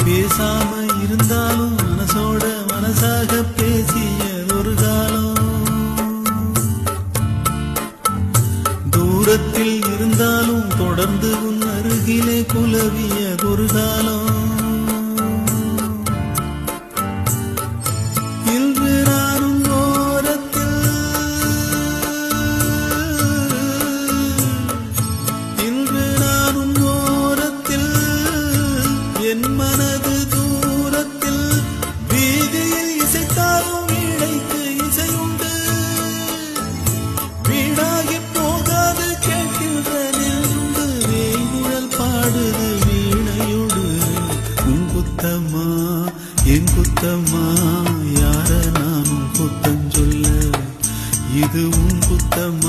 பேசாம இருந்தாலும் மனசோட மனசாக பேசிய ஒரு காலம், தூரத்தில் இருந்தாலும் தொடர்ந்து உன் அருகிலே குலவிய ஒரு காலம். இன்று நானும் ஓரத்தில், இன்று நானும் ஓரத்தில், என் மனது தூரத்தில், வீதியில் இசைத்தாலும் வீணைக்கு இசையுண்டு, வீணாகி போகாது கேட்கின்ற நின்று வேங்குழல் பாடுது வீணையோடு. உன் குத்தம்மா என் குத்தம்மா, யார நானும் குத்தம் சொல்ல, இது உன் குத்தம்மா